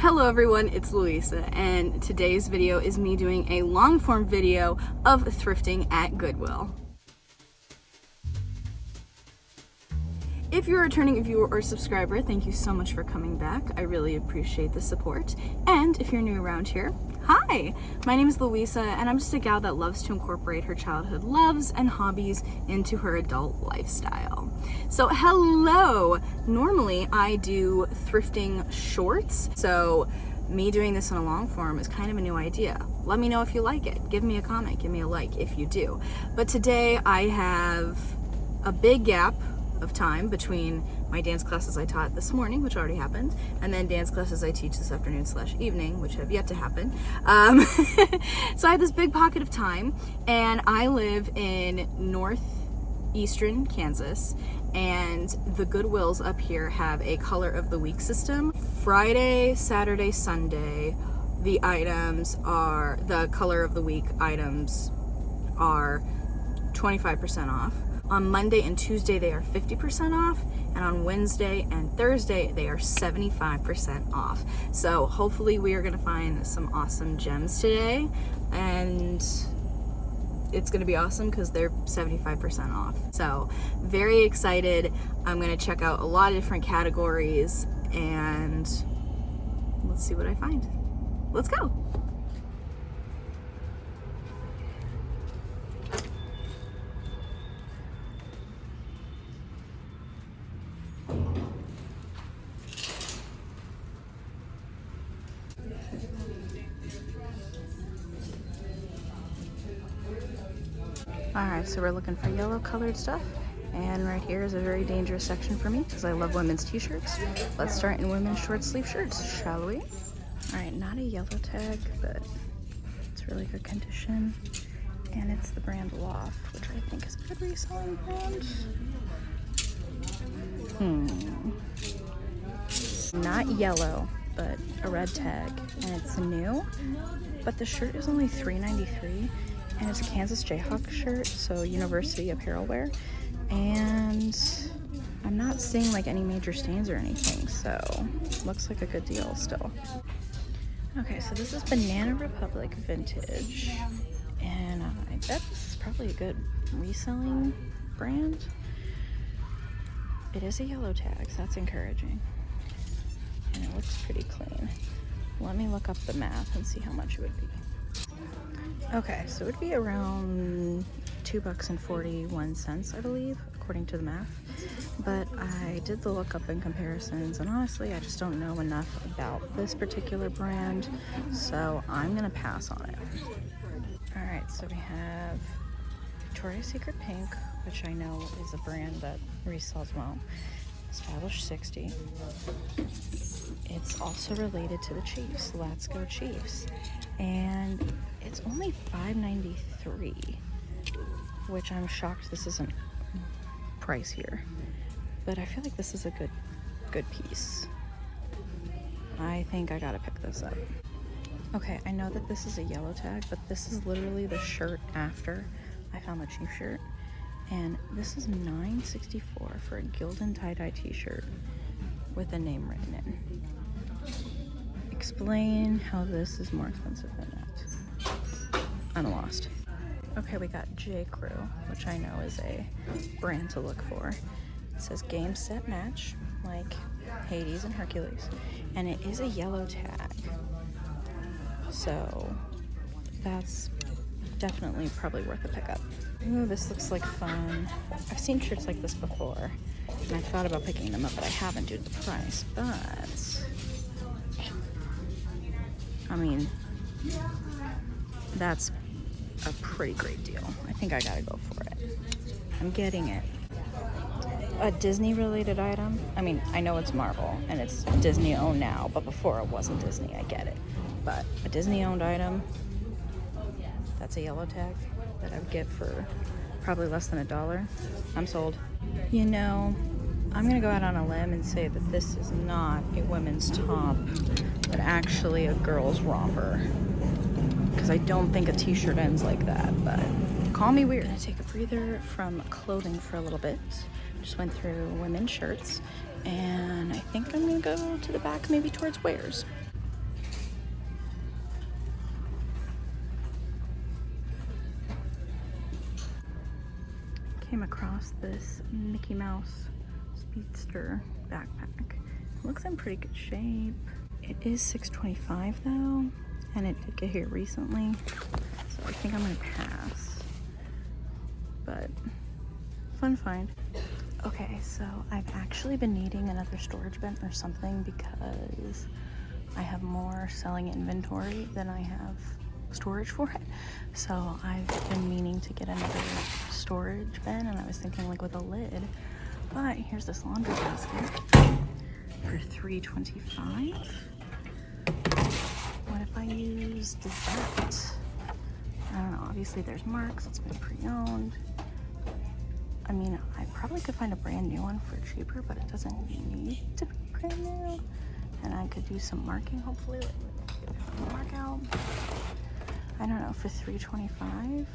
Hello everyone, it's Louisa, and today's video is me doing a long form video of thrifting at Goodwill. If you're a returning viewer or subscriber, thank you so much for coming back. I really appreciate the support. And if you're new around here, hi! My name is Louisa, and I'm just a gal that loves to incorporate her childhood loves and hobbies into her adult lifestyle. So hello! Normally I do thrifting shorts, so me doing this in a long form is kind of a new idea. Let me know if you like it. Give me a comment, give me a like if you do. But today I have a big gap of time between my dance classes I taught this morning, which already happened, and then dance classes I teach this afternoon / evening, which have yet to happen. So I have this big pocket of time, and I live in northeastern Kansas, and the Goodwills up here have a color of the week system. Friday, Saturday, Sunday, the color of the week items are 25% off. On Monday and Tuesday, they are 50% off, and on Wednesday and Thursday, they are 75% off. So hopefully we are gonna find some awesome gems today, and it's gonna be awesome because they're 75% off. So very excited. I'm gonna check out a lot of different categories, and let's see what I find. Let's go. Alright, so we're looking for yellow colored stuff, and right here is a very dangerous section for me because I love women's t-shirts. Let's start in women's short sleeve shirts, shall we? Alright, not a yellow tag, but it's really good condition, and it's the brand Loft, which I think is a good reselling brand. Not yellow, but a red tag, and it's new, but the shirt is only $3.93. And it's a Kansas Jayhawk shirt, so university apparel wear. And I'm not seeing like any major stains or anything, so looks like a good deal still. Okay, so this is Banana Republic Vintage. And I bet this is probably a good reselling brand. It is a yellow tag, so that's encouraging. And it looks pretty clean. Let me look up the math and see how much it would be. Okay, so it would be around $2.41, I believe, according to the math. But I did the lookup and comparisons, and honestly, I just don't know enough about this particular brand, so I'm gonna pass on it. All right, so we have Victoria's Secret Pink, which I know is a brand that resells well. Stylish 60. It's also related to the Chiefs. Let's go Chiefs. And it's only $5.93, which I'm shocked this isn't price here. But I feel like this is a good piece. I think I gotta pick this up. Okay, I know that this is a yellow tag, but this is literally the shirt after I found the Chief shirt. And this is $9.64 for a Gildan tie-dye t-shirt with a name written in. Explain how this is more expensive than that. I'm lost. Okay, we got J. Crew, which I know is a brand to look for. It says Game Set Match, like Hades and Hercules, and it is a yellow tag. So that's definitely probably worth a pickup. Ooh, this looks like fun. I've seen shirts like this before, and I thought about picking them up, but I haven't due to the price. But I mean, that's a pretty great deal. I think I gotta go for it. I'm getting it. A Disney related item. I mean, I know it's Marvel and it's Disney owned now, but before it wasn't Disney, I get it. But a Disney owned item, that's a yellow tag that I would get for probably less than $1. I'm sold. You know, I'm gonna go out on a limb and say that this is not a women's top, but actually a girl's romper. Because I don't think a t-shirt ends like that, but call me weird. I'm gonna take a breather from clothing for a little bit. Just went through women's shirts, and I think I'm gonna go to the back, maybe towards wares. came across this Mickey Mouse Speedster backpack. It looks in pretty good shape. It is $6.25 though, and it did get here recently, so I think I'm gonna pass. But fun find. Okay, so I've actually been needing another storage bin or something because I have more selling inventory than I have storage for it. So I've been meaning to get another storage bin, and I was thinking like with a lid. But here's this laundry basket for $3.25. What if I used that? I don't know, obviously there's marks, it's been pre-owned. I mean, I probably could find a brand new one for cheaper, but it doesn't need to be brand new. And I could do some marking, hopefully, like mark out. I don't know, for $3.25,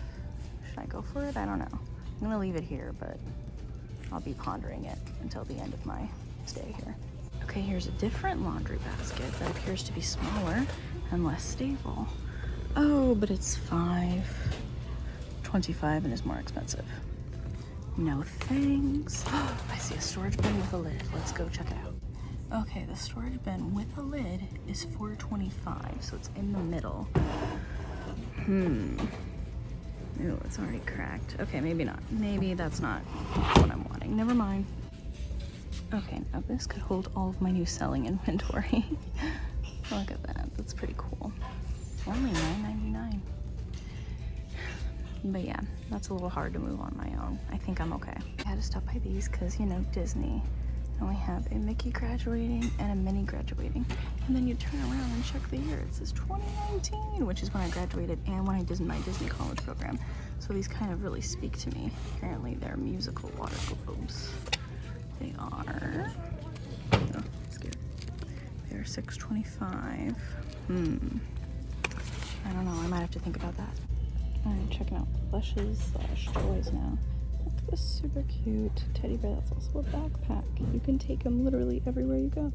should I go for it? I don't know. I'm gonna leave it here, but I'll be pondering it until the end of my stay here. Okay, here's a different laundry basket that appears to be smaller and less stable. Oh, but it's $5.25 and is more expensive. No thanks. I see a storage bin with a lid. Let's go check it out. Okay, the storage bin with a lid is $4.25, so it's in the middle. Ooh, it's already cracked. Okay, maybe not. Maybe that's not what I'm wanting. Never mind. Okay, now this could hold all of my new selling inventory. Look at that. That's pretty cool. Only $9.99. But yeah, that's a little hard to move on my own. I think I'm okay. I had to stop by these because, you know, Disney. And we have a Mickey graduating and a Minnie graduating. And then you turn around and check the year. It says 2019, which is when I graduated and when I did my Disney college program. So these kind of really speak to me. Apparently they're musical water globes. They are, oh, scared. They are $6.25. I don't know, I might have to think about that. I'm checking out plushes / toys now. Look at this super cute teddy bear. That's also a backpack. You can take them literally everywhere you go.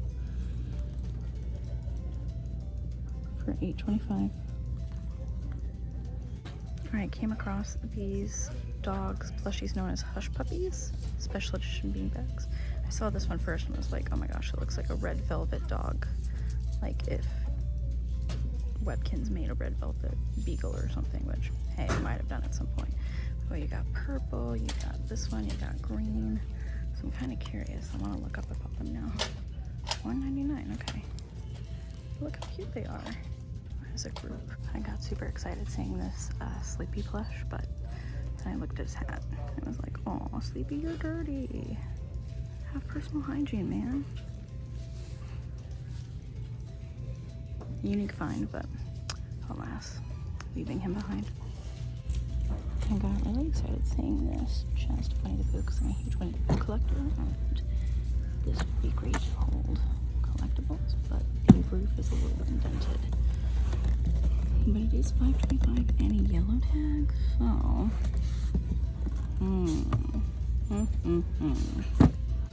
For $8.25. Alright, came across these dogs plushies known as hush puppies, special edition beanbags. I saw this one first and was like, oh my gosh, it looks like a red velvet dog. Like if Webkinz made a red velvet beagle or something, which, hey, I might have done at some point. Oh, you got purple, you got this one, you got green. So I'm kind of curious. I want to look up about them now. $1.99, okay. Look how cute they are as a group. I got super excited seeing this Sleepy plush, but then I looked at his hat and was like, oh, Sleepy, you're dirty. Have personal hygiene, man. Unique find, but alas, leaving him behind. I got really excited seeing this chest of Winnie the Pooh because I'm a huge Winnie the Pooh collector, and this would be great to hold collectibles, but the roof is a little indented. But it is $5.25 and a yellow tag, so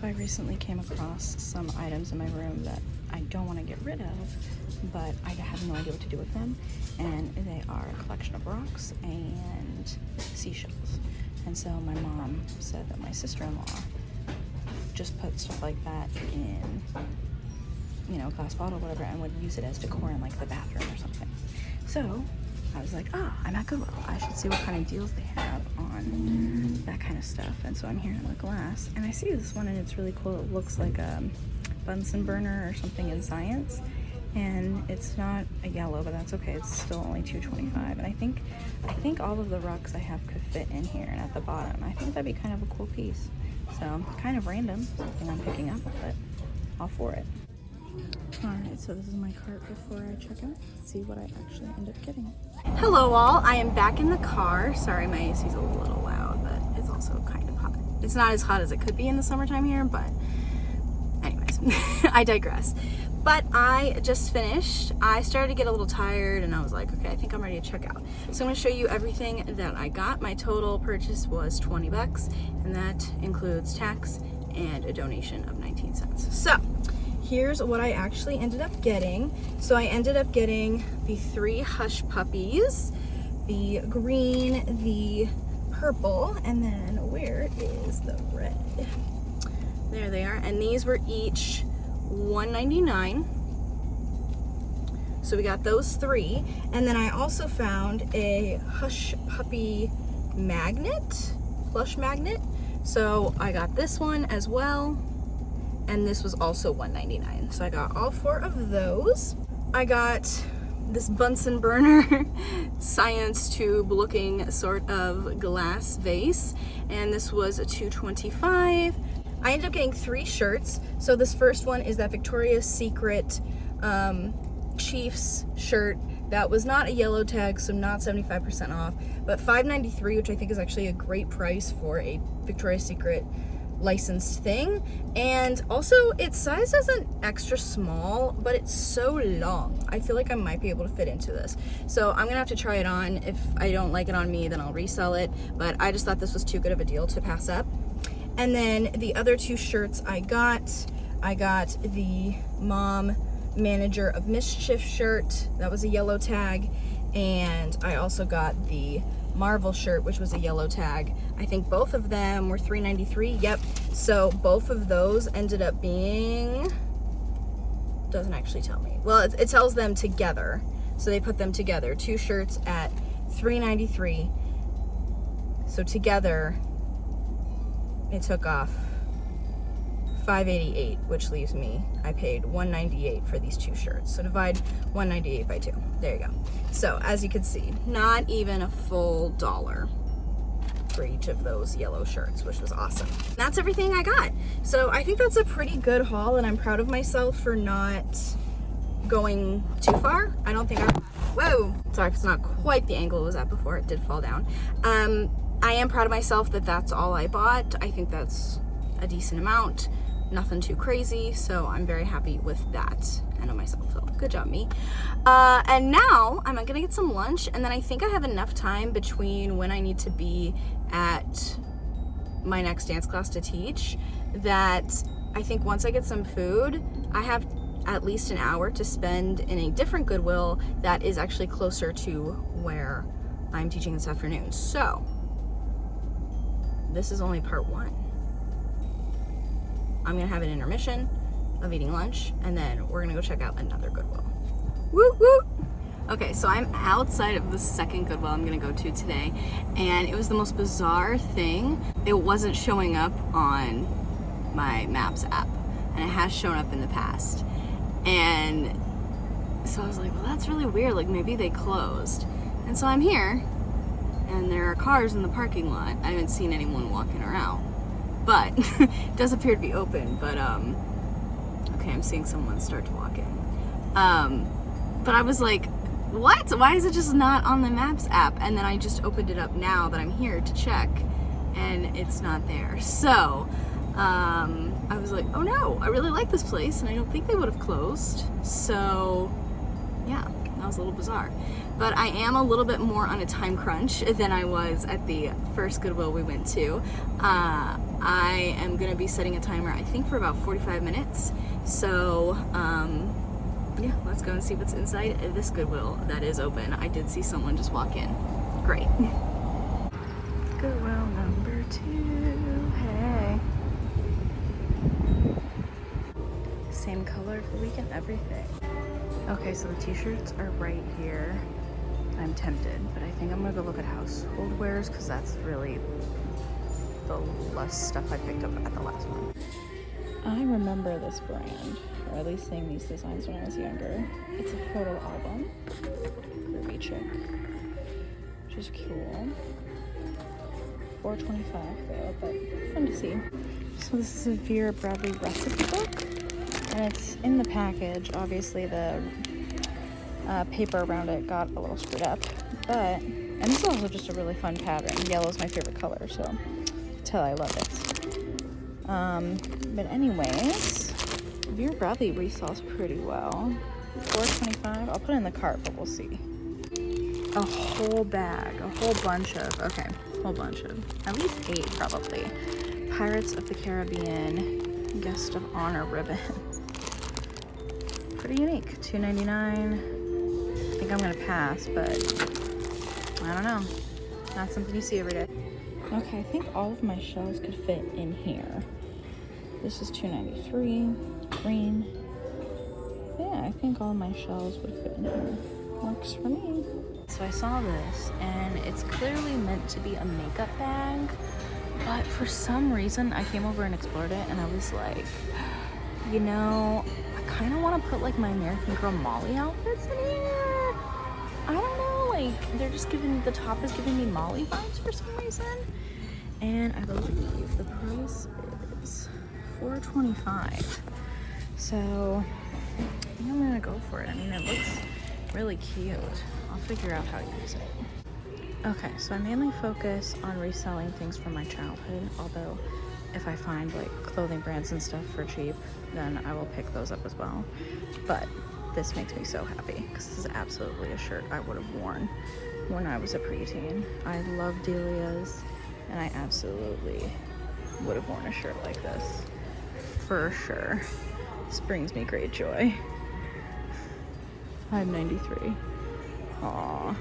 I recently came across some items in my room that I don't want to get rid of, but I have no idea what to do with them, and they are a collection of rocks and seashells. And so my mom said that my sister-in-law just put stuff like that in, you know, a glass bottle or whatever, and would use it as decor in like the bathroom or something. So I was like, oh, I'm at Goodwill. I should see what kind of deals they have on that kind of stuff. And so I'm here in the glass, and I see this one, and it's really cool. It looks like a Bunsen burner or something in science, and it's not a yellow, but that's okay. It's still only $2.25, and I think all of the rocks I have could fit in here and at the bottom. I think that'd be kind of a cool piece. So kind of random, something I'm picking up, but all for it. Alright, so this is my cart before I check out. Let's see what I actually end up getting. Hello all, I am back in the car. Sorry, my AC's a little loud, but it's also kind of hot. It's not as hot as it could be in the summertime here, but anyways, I digress. But I just finished. I started to get a little tired, and I was like, okay, I think I'm ready to check out. So I'm gonna show you everything that I got. My total purchase was $20, and that includes tax and a donation of 19 cents. So here's what I actually ended up getting. So I ended up getting the 3 hush puppies, the green, the purple, and then where is the red? There they are, and these were each $1.99. So we got those 3, and then I also found a Hush Puppy magnet, plush magnet. So I got this one as well, and this was also $1.99. So I got all 4 of those. I got this Bunsen burner science tube looking sort of glass vase, and this was a $2.25. I ended up getting 3 shirts. So this first one is that Victoria's Secret Chiefs shirt that was not a yellow tag, so not 75% off, but $5.93, which I think is actually a great price for a Victoria's Secret licensed thing. And also it's sized as an extra small, but it's so long. I feel like I might be able to fit into this. So I'm gonna have to try it on. If I don't like it on me, then I'll resell it. But I just thought this was too good of a deal to pass up. And then the other 2 shirts I got the Mom Manager of Mischief shirt. That was a yellow tag. And I also got the Marvel shirt, which was a yellow tag. I think both of them were $3.93. Yep. So both of those ended up being, doesn't actually tell me. Well, it tells them together. So they put them together. 2 shirts at $3.93. So together, it took off $5.88, which leaves me, I paid $1.98 for these 2 shirts. So divide $1.98 by 2. There you go. So as you can see, not even a full $1 for each of those yellow shirts, which was awesome. That's everything I got. So I think that's a pretty good haul, and I'm proud of myself for not going too far. I don't think whoa, sorry if it's not quite the angle it was at before, it did fall down. I am proud of myself that that's all I bought. I think that's a decent amount, nothing too crazy, so I'm very happy with that. I know myself, so good job me. And now I'm gonna get some lunch, and then I think I have enough time between when I need to be at my next dance class to teach that I think once I get some food, I have at least an hour to spend in a different Goodwill that is actually closer to where I'm teaching this afternoon. So this is only part 1. I'm gonna have an intermission of eating lunch, and then we're gonna go check out another Goodwill. Woo woo! Okay, so I'm outside of the second Goodwill I'm gonna go to today, and it was the most bizarre thing. It wasn't showing up on my Maps app, and it has shown up in the past. And so I was like, well, that's really weird, like maybe they closed. And so I'm here, and there are cars in the parking lot. I haven't seen anyone walking around, but it does appear to be open. But okay, I'm seeing someone start to walk in. But I was like, what? Why is it just not on the Maps app? And then I just opened it up now that I'm here to check, and it's not there. So I was like, oh no, I really like this place, and I don't think they would have closed. So yeah, that was a little bizarre. But I am a little bit more on a time crunch than I was at the first Goodwill we went to. I am gonna be setting a timer, I think, for about 45 minutes. So yeah, let's go and see what's inside this Goodwill that is open. I did see someone just walk in. Great. Goodwill number 2, hey. Same color of the week and everything. Okay, so the t-shirts are right here. I'm tempted, but I think I'm gonna go look at household wares because that's really the less stuff I picked up at the last one. I remember this brand, or at least seeing these designs when I was younger. It's a photo album, Groovy Chick, which is cool. $4.25 though, but fun to see. So this is a Vera Bradley recipe book, and it's in the package. Obviously the paper around it got a little screwed up, but, and this is also just a really fun pattern. Yellow is my favorite color, so tell I love it. But anyways, Vera Bradley resells pretty well. $4.25. I'll put it in the cart, but we'll see. A whole bag, a whole bunch of, okay, whole bunch of, at least 8 probably. Pirates of the Caribbean Guest of Honor ribbon. Pretty unique. $2.99. I think I'm gonna pass, but I don't know. Not something you see every day. Okay, I think all of my shells could fit in here. This is $2.93, green. Yeah, I think all my shells would fit in here. Works for me. So I saw this, and it's clearly meant to be a makeup bag, but for some reason I came over and explored it, and I was like, you know, I kind of want to put like my American Girl Molly outfits in here. I don't know, like they're just giving, the top is giving me Molly vibes for some reason. And I believe the price is $4.25. So I think I'm gonna go for it. I mean, it looks really cute. I'll figure out how to use it. Okay, so I mainly focus on reselling things from my childhood, although if I find like clothing brands and stuff for cheap, then I will pick those up as well. But this makes me so happy because this is absolutely a shirt I would have worn when I was a preteen. I love Delia's, and I absolutely would have worn a shirt like this for sure. This brings me great joy. $5.93. Aww.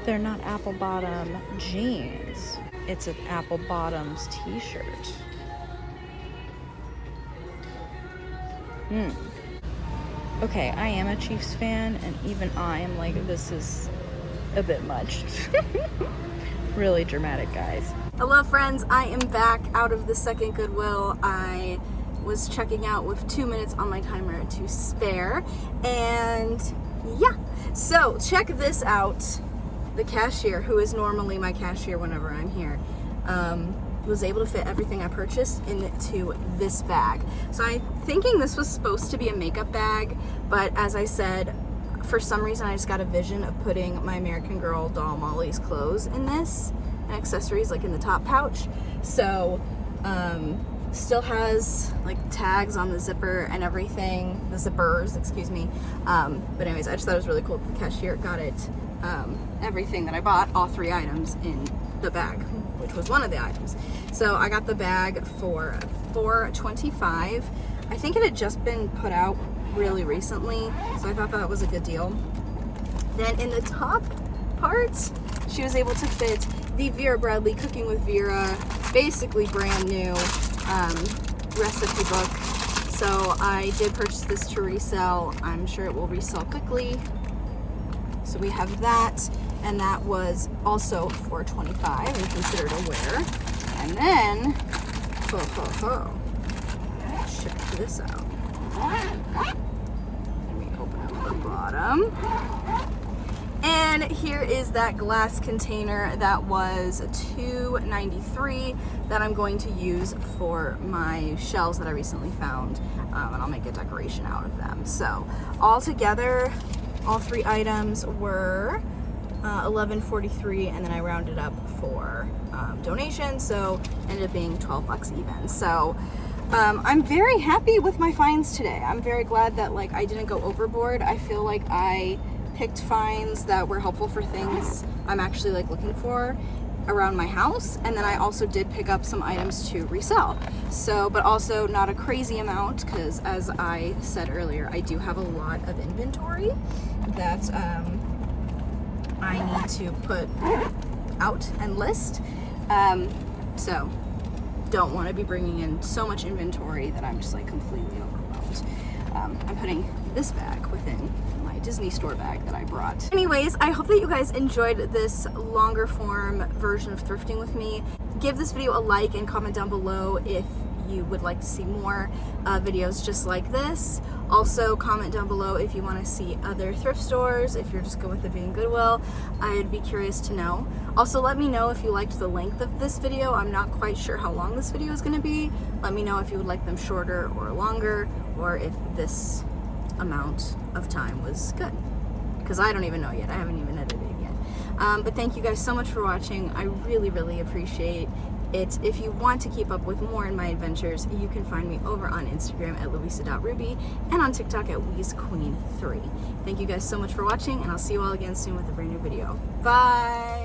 They're not apple bottom jeans. It's an apple bottoms t-shirt. Okay, I am a Chiefs fan, and even I am like, this is a bit much. Really dramatic, guys. Hello friends, I am back out of the second Goodwill. I was checking out with 2 minutes on my timer to spare, and yeah, so check this out. The cashier, who is normally my cashier whenever I'm here, was able to fit everything I purchased into this bag. So I'm thinking this was supposed to be a makeup bag, but as I said, for some reason I just got a vision of putting my American Girl doll Molly's clothes in this, and accessories like in the top pouch. So still has like tags on the zipper and everything, the zippers, excuse me. But anyways, I just thought it was really cool that the cashier got it, everything that I bought, all 3 items in the bag, which was one of the items. So I got the bag for $4.25. I think it had just been put out really recently, so I thought that was a good deal. Then in the top part, she was able to fit the Vera Bradley Cooking with Vera, basically brand new recipe book. So I did purchase this to resell. I'm sure it will resell quickly. So we have that, and that was also $4.25 and considered a wear. And then, check this out. Let me open up the bottom. And here is that glass container that was $2.93 that I'm going to use for my shells that I recently found, and I'll make a decoration out of them. So all together, all 3 items were $11.43, and then I rounded up for donation, so ended up being $12 even. So I'm very happy with my finds today. I'm very glad that like I didn't go overboard. I feel like I picked finds that were helpful for things I'm actually like looking for around my house, and then I also did pick up some items to resell. So, but also not a crazy amount, because as I said earlier, I do have a lot of inventory that I need to put out and list. So don't want to be bringing in so much inventory that I'm just like completely overwhelmed. I'm putting this bag within my Disney store bag that I brought. Anyways, I hope that you guys enjoyed this longer form version of thrifting with me. Give this video a like and comment down below if you would like to see more videos just like this. Also comment down below if you want to see other thrift stores, if you're just going with the being Goodwill. I'd be curious to know. Also let me know if you liked the length of this video. I'm not quite sure how long this video is going to be. Let me know if you would like them shorter or longer, or if this amount of time was good, because I don't even know yet. I haven't even edited yet. But thank you guys so much for watching. I really appreciate it. If you want to keep up with more in my adventures, you can find me over on Instagram at louisa.ruby and on TikTok at weezequeen3. Thank you guys so much for watching, and I'll see you all again soon with a brand new video. Bye!